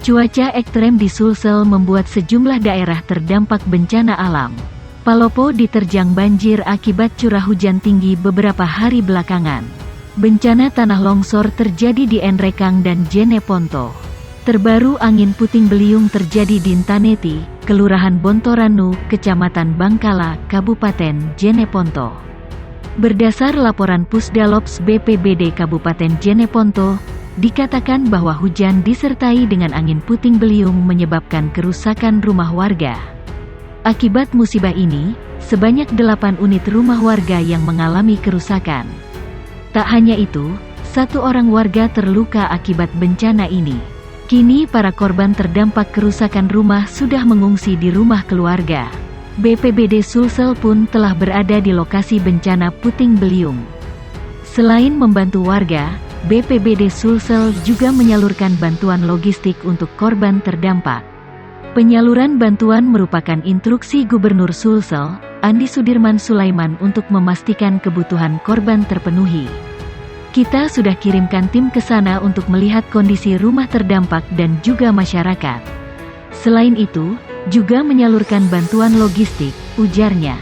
Cuaca ekstrem di Sulsel membuat sejumlah daerah terdampak bencana alam. Palopo diterjang banjir akibat curah hujan tinggi beberapa hari belakangan. Bencana tanah longsor terjadi di Enrekang dan Jeneponto. Terbaru angin puting beliung terjadi di Ntaneti, Kelurahan Bontoranu, Kecamatan Bangkala, Kabupaten Jeneponto. Berdasar laporan Pusdalops BPBD Kabupaten Jeneponto, dikatakan bahwa hujan disertai dengan angin puting beliung menyebabkan kerusakan rumah warga. Akibat musibah ini, sebanyak 8 unit rumah warga yang mengalami kerusakan. Tak hanya itu, 1 orang warga terluka akibat bencana ini. Kini para korban terdampak kerusakan rumah sudah mengungsi di rumah keluarga. BPBD Sulsel pun telah berada di lokasi bencana puting beliung. Selain membantu warga, BPBD Sulsel juga menyalurkan bantuan logistik untuk korban terdampak. Penyaluran bantuan merupakan instruksi Gubernur Sulsel, Andi Sudirman Sulaiman untuk memastikan kebutuhan korban terpenuhi. Kita sudah kirimkan tim ke sana untuk melihat kondisi rumah terdampak dan juga masyarakat. Selain itu, juga menyalurkan bantuan logistik, ujarnya.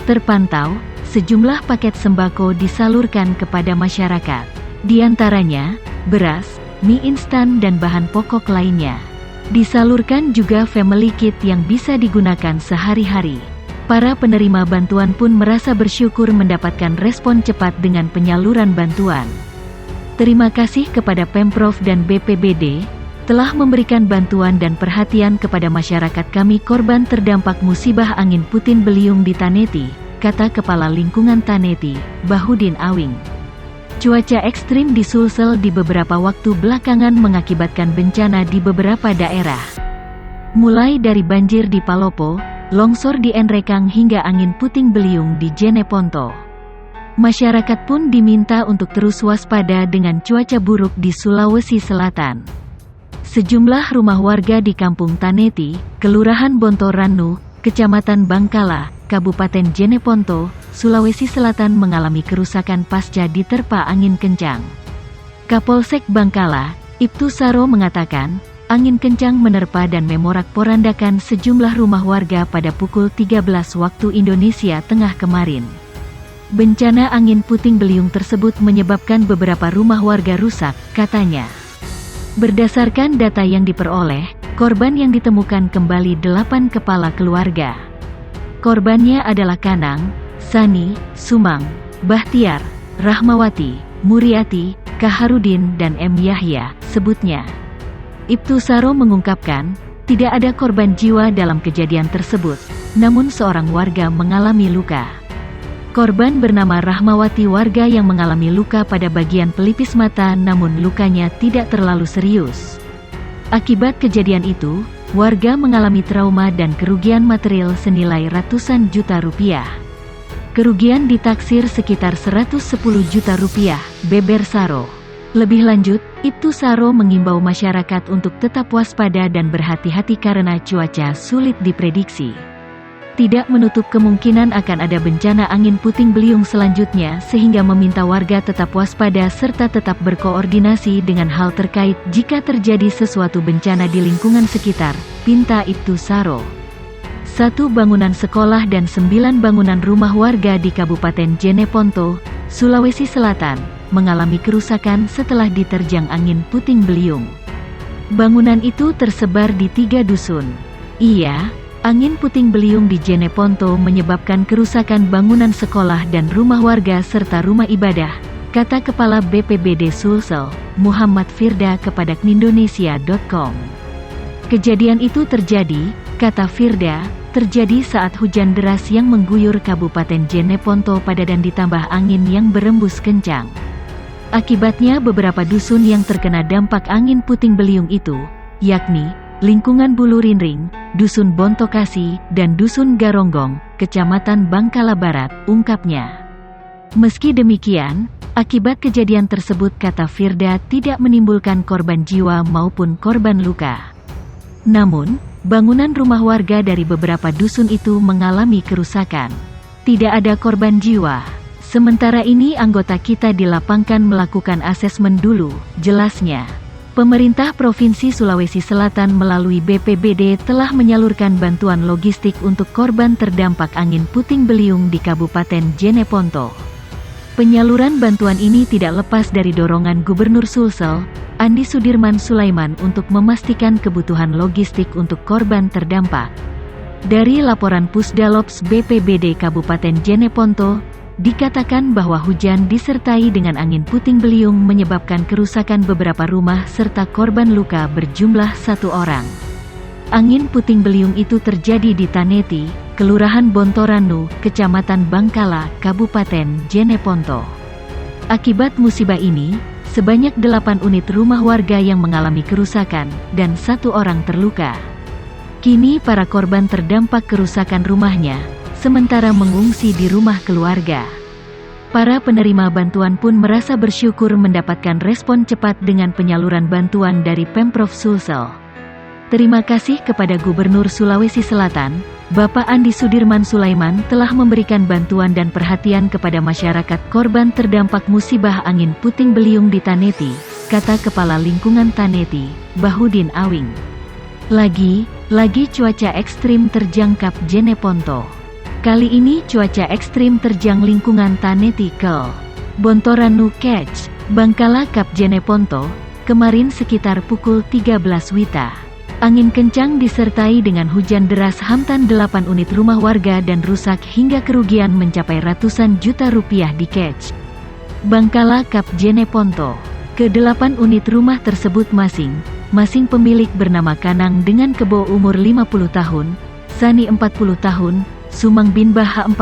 Terpantau, sejumlah paket sembako disalurkan kepada masyarakat. Di antaranya, beras, mie instan dan bahan pokok lainnya. Disalurkan juga family kit yang bisa digunakan sehari-hari. Para penerima bantuan pun merasa bersyukur mendapatkan respon cepat dengan penyaluran bantuan. Terima kasih kepada Pemprov dan BPBD, telah memberikan bantuan dan perhatian kepada masyarakat kami korban terdampak musibah angin puting beliung di Taneti, kata Kepala Lingkungan Taneti, Bahudin Awing. Cuaca ekstrim di Sulsel di beberapa waktu belakangan mengakibatkan bencana di beberapa daerah. Mulai dari banjir di Palopo, longsor di Enrekang hingga angin puting beliung di Jeneponto. Masyarakat pun diminta untuk terus waspada dengan cuaca buruk di Sulawesi Selatan. Sejumlah rumah warga di Kampung Taneti, Kelurahan Bontoranu, Kecamatan Bangkala, Kabupaten Jeneponto, Sulawesi Selatan mengalami kerusakan pasca diterpa angin kencang. Kapolsek Bangkala, Ibtu Saro mengatakan, angin kencang menerpa dan memorak-porandakan sejumlah rumah warga pada pukul 13 waktu Indonesia Tengah kemarin. Bencana angin puting beliung tersebut menyebabkan beberapa rumah warga rusak, katanya. Berdasarkan data yang diperoleh, korban yang ditemukan kembali 8 kepala keluarga. Korbannya adalah Kanang, Sani, Sumang, Bahtiar, Rahmawati, Muriati, Kaharudin dan M. Yahya, sebutnya. Ibtu Saro mengungkapkan, tidak ada korban jiwa dalam kejadian tersebut, namun seorang warga mengalami luka. Korban bernama Rahmawati warga yang mengalami luka pada bagian pelipis mata namun lukanya tidak terlalu serius. Akibat kejadian itu, warga mengalami trauma dan kerugian material senilai ratusan juta rupiah. Kerugian ditaksir sekitar 110 juta rupiah, beber Saro. Lebih lanjut, Ibtu Saro mengimbau masyarakat untuk tetap waspada dan berhati-hati karena cuaca sulit diprediksi. Tidak menutup kemungkinan akan ada bencana angin puting beliung selanjutnya sehingga meminta warga tetap waspada serta tetap berkoordinasi dengan hal terkait jika terjadi sesuatu bencana di lingkungan sekitar, pinta Ibtu Saro. 1 bangunan sekolah dan 9 bangunan rumah warga di Kabupaten Jeneponto, Sulawesi Selatan, mengalami kerusakan setelah diterjang angin puting beliung. Bangunan itu tersebar di 3 dusun. Angin puting beliung di Jeneponto menyebabkan kerusakan bangunan sekolah dan rumah warga serta rumah ibadah, kata Kepala BPBD Sulsel, Muhammad Firda kepada Indonesia.com. Kejadian itu terjadi, kata Firda, terjadi saat hujan deras yang mengguyur Kabupaten Jeneponto dan ditambah angin yang berembus kencang. Akibatnya beberapa dusun yang terkena dampak angin puting beliung itu, yakni Lingkungan Bulurinring, Dusun Bontokasi, dan Dusun Garonggong, Kecamatan Bangkala Barat, ungkapnya. Meski demikian, akibat kejadian tersebut kata Firda tidak menimbulkan korban jiwa maupun korban luka. Namun, bangunan rumah warga dari beberapa dusun itu mengalami kerusakan. Tidak ada korban jiwa. Sementara ini anggota kita di lapangan melakukan asesmen dulu, jelasnya. Pemerintah Provinsi Sulawesi Selatan melalui BPBD telah menyalurkan bantuan logistik untuk korban terdampak angin puting beliung di Kabupaten Jeneponto. Penyaluran bantuan ini tidak lepas dari dorongan Gubernur Sulsel, Andi Sudirman Sulaiman untuk memastikan kebutuhan logistik untuk korban terdampak. Dari laporan Pusdalops BPBD Kabupaten Jeneponto, dikatakan bahwa hujan disertai dengan angin puting beliung menyebabkan kerusakan beberapa rumah serta korban luka berjumlah 1 orang. Angin puting beliung itu terjadi di Taneti, Kelurahan Bontoranu, Kecamatan Bangkala, Kabupaten Jeneponto. Akibat musibah ini, sebanyak 8 unit rumah warga yang mengalami kerusakan, dan 1 orang terluka. Kini para korban terdampak kerusakan rumahnya, sementara mengungsi di rumah keluarga. Para penerima bantuan pun merasa bersyukur mendapatkan respon cepat dengan penyaluran bantuan dari Pemprov Sulsel. Terima kasih kepada Gubernur Sulawesi Selatan, Bapak Andi Sudirman Sulaiman telah memberikan bantuan dan perhatian kepada masyarakat korban terdampak musibah angin puting beliung di Taneti, kata Kepala Lingkungan Taneti, Bahudin Awing. Lagi cuaca ekstrim terjang Kap Jeneponto. Kali ini cuaca ekstrim terjang lingkungan Taneti Kel, Bontoranu Kec, Bangkala Kap Jeneponto, kemarin sekitar pukul 13 WITA. Angin kencang disertai dengan hujan deras hantam 8 unit rumah warga dan rusak hingga kerugian mencapai ratusan juta rupiah di Kec, Bangkala Kap Jeneponto. Ke-8 unit rumah tersebut masing pemilik bernama Kanang dengan Kebo umur 50 tahun, Sani 40 tahun, Sumang bin Baha 45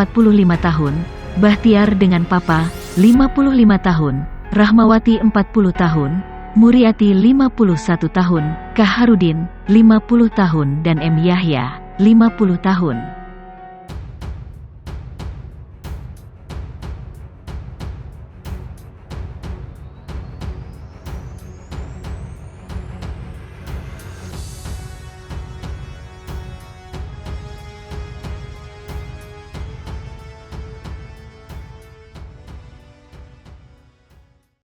tahun, Bahtiar dengan Papa, 55 tahun, Rahmawati 40 tahun, Muriati 51 tahun, Kaharudin, 50 tahun dan M. Yahya, 50 tahun.